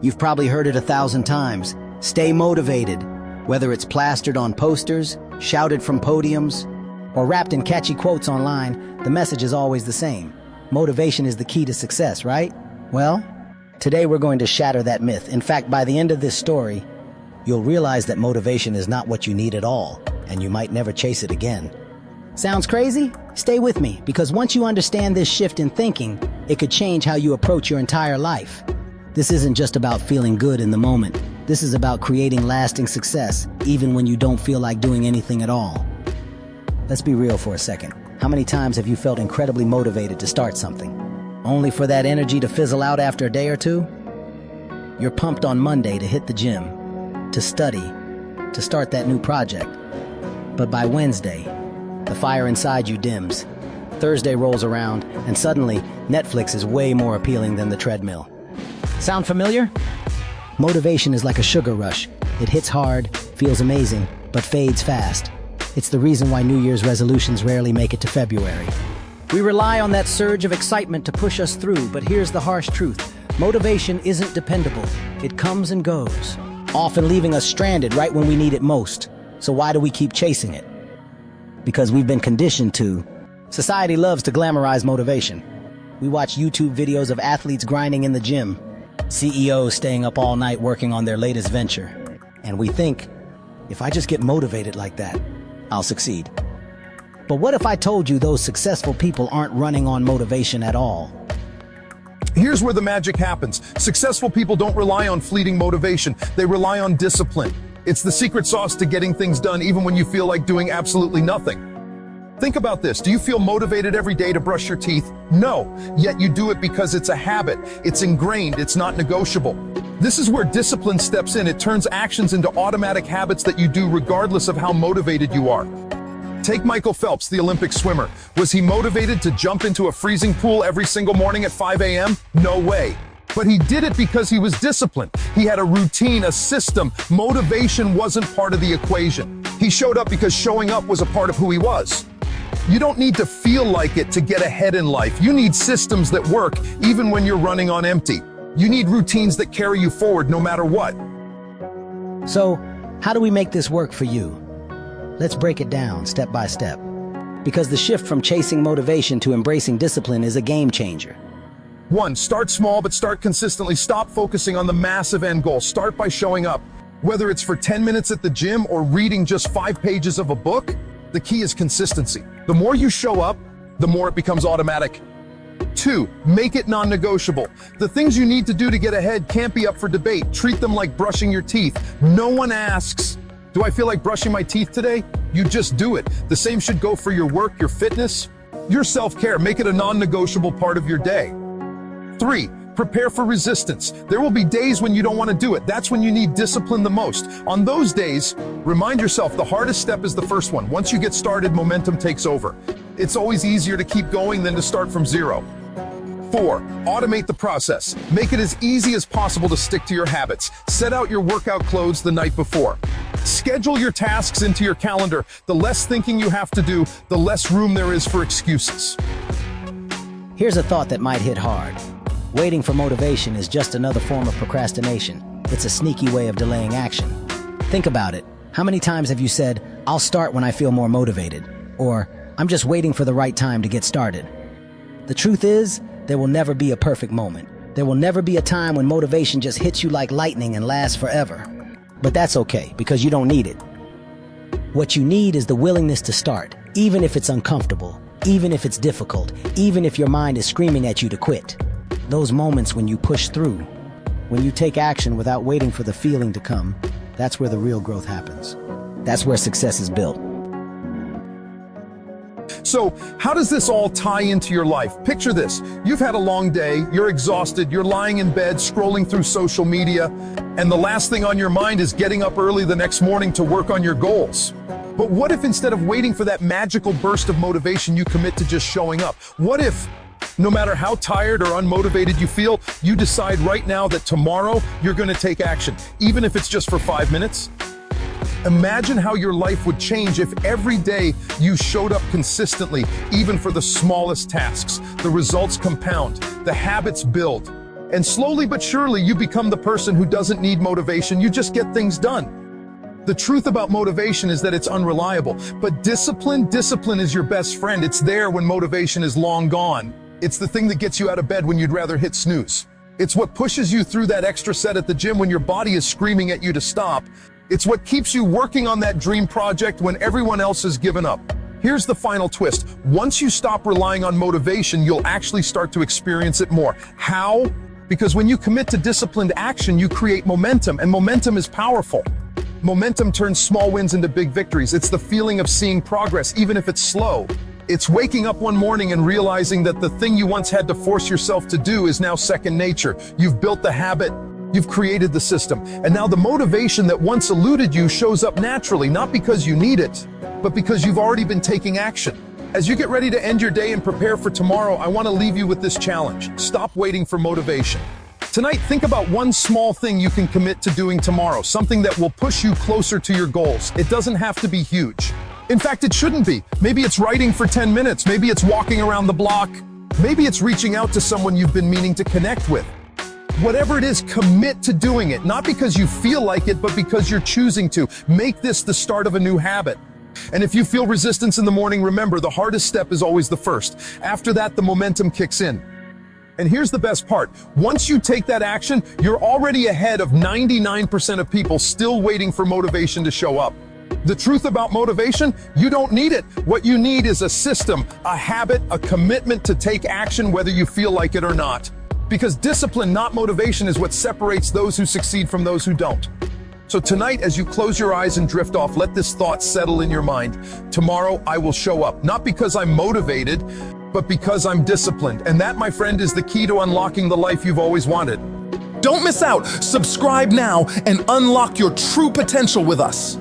You've probably heard it 1,000 times. Stay motivated. Whether it's plastered on posters, shouted from podiums, or wrapped in catchy quotes online, the message is always the same. Motivation is the key to success, right? Well, today we're going to shatter that myth. In fact, by the end of this story, you'll realize that motivation is not what you need at all, and you might never chase it again. Sounds crazy? Stay with me, because once you understand this shift in thinking, it could change how you approach your entire life. This isn't just about feeling good in the moment. This is about creating lasting success, even when you don't feel like doing anything at all. Let's be real for a second. How many times have you felt incredibly motivated to start something, only for that energy to fizzle out after a day or two? You're pumped on Monday to hit the gym, to study, to start that new project. But by Wednesday, the fire inside you dims. Thursday rolls around, and suddenly, Netflix is way more appealing than the treadmill. Sound familiar? Motivation is like a sugar rush. It hits hard, feels amazing, but fades fast. It's the reason why New Year's resolutions rarely make it to February. We rely on that surge of excitement to push us through, but here's the harsh truth. Motivation isn't dependable. It comes and goes, often leaving us stranded right when we need it most. So why do we keep chasing it? Because we've been conditioned to. Society loves to glamorize motivation. We watch YouTube videos of athletes grinding in the gym, CEOs staying up all night working on their latest venture. And we think, if I just get motivated like that, I'll succeed. But what if I told you those successful people aren't running on motivation at all? Here's where the magic happens. Successful people don't rely on fleeting motivation. They rely on discipline. It's the secret sauce to getting things done even when you feel like doing absolutely nothing. Think about this. Do you feel motivated every day to brush your teeth? No, yet you do it because it's a habit. It's ingrained. It's not negotiable. This is where discipline steps in. It turns actions into automatic habits that you do regardless of how motivated you are. Take Michael Phelps, the Olympic swimmer. Was he motivated to jump into a freezing pool every single morning at 5 a.m.? No way. But he did it because he was disciplined. He had a routine, a system. Motivation wasn't part of the equation. He showed up because showing up was a part of who he was. You don't need to feel like it to get ahead in life. You need systems that work even when you're running on empty. You need routines that carry you forward no matter what. So, how do we make this work for you? Let's break it down step by step. Because the shift from chasing motivation to embracing discipline is a game changer. 1. Start small, but start consistently. Stop focusing on the massive end goal. Start by showing up. Whether it's for 10 minutes at the gym or reading just 5 pages of a book, the key is consistency. The more you show up, the more it becomes automatic. 2. Make it non-negotiable. The things you need to do to get ahead can't be up for debate. Treat them like brushing your teeth. No one asks, do I feel like brushing my teeth today? You just do it. The same should go for your work, your fitness, your self-care. Make it a non-negotiable part of your day. 3. Prepare for resistance. There will be days when you don't want to do it. That's when you need discipline the most. On those days, remind yourself the hardest step is the first one. Once you get started, momentum takes over. It's always easier to keep going than to start from zero. 4. Automate the process. Make it as easy as possible to stick to your habits. Set out your workout clothes the night before. Schedule your tasks into your calendar. The less thinking you have to do, the less room there is for excuses. Here's a thought that might hit hard. Waiting for motivation is just another form of procrastination. It's a sneaky way of delaying action. Think about it. How many times have you said, I'll start when I feel more motivated? Or, I'm just waiting for the right time to get started. The truth is, there will never be a perfect moment. There will never be a time when motivation just hits you like lightning and lasts forever. But that's okay, because you don't need it. What you need is the willingness to start, even if it's uncomfortable, even if it's difficult, even if your mind is screaming at you to quit. Those moments when you push through, when you take action without waiting for the feeling to come, that's where the real growth happens. That's where success is built. So, how does this all tie into your life? Picture this. You've had a long day, you're exhausted, you're lying in bed, scrolling through social media, and the last thing on your mind is getting up early the next morning to work on your goals. But what if instead of waiting for that magical burst of motivation, you commit to just showing up? What if, no matter how tired or unmotivated you feel, you decide right now that tomorrow you're going to take action, even if it's just for 5 minutes? Imagine how your life would change if every day you showed up consistently, even for the smallest tasks. The results compound, the habits build, And slowly but surely, you become the person who doesn't need motivation, you just get things done. The truth about motivation is that it's unreliable, but discipline is your best friend. It's there when motivation is long gone. It's the thing that gets you out of bed when you'd rather hit snooze. It's what pushes you through that extra set at the gym when your body is screaming at you to stop. It's what keeps you working on that dream project when everyone else has given up. Here's the final twist. Once you stop relying on motivation, you'll actually start to experience it more. How? Because when you commit to disciplined action, you create momentum, and momentum is powerful. Momentum turns small wins into big victories. It's the feeling of seeing progress, even if it's slow. It's waking up one morning and realizing that the thing you once had to force yourself to do is now second nature. You've built the habit, you've created the system, and now the motivation that once eluded you shows up naturally, not because you need it, but because you've already been taking action. As you get ready to end your day and prepare for tomorrow, I want to leave you with this challenge. Stop waiting for motivation. Tonight, think about one small thing you can commit to doing tomorrow, something that will push you closer to your goals. It doesn't have to be huge. In fact, it shouldn't be. Maybe it's writing for 10 minutes. Maybe it's walking around the block. Maybe it's reaching out to someone you've been meaning to connect with. Whatever it is, commit to doing it, not because you feel like it, but because you're choosing to. Make this the start of a new habit. And if you feel resistance in the morning, remember, the hardest step is always the first. After that, the momentum kicks in. And here's the best part. Once you take that action, you're already ahead of 99% of people still waiting for motivation to show up. The truth about motivation, you don't need it. What you need is a system, a habit, a commitment to take action whether you feel like it or not. Because discipline, not motivation, is what separates those who succeed from those who don't. So tonight, as you close your eyes and drift off, let this thought settle in your mind. Tomorrow, I will show up, not because I'm motivated, but because I'm disciplined. And that, my friend, is the key to unlocking the life you've always wanted. Don't miss out. Subscribe now and unlock your true potential with us.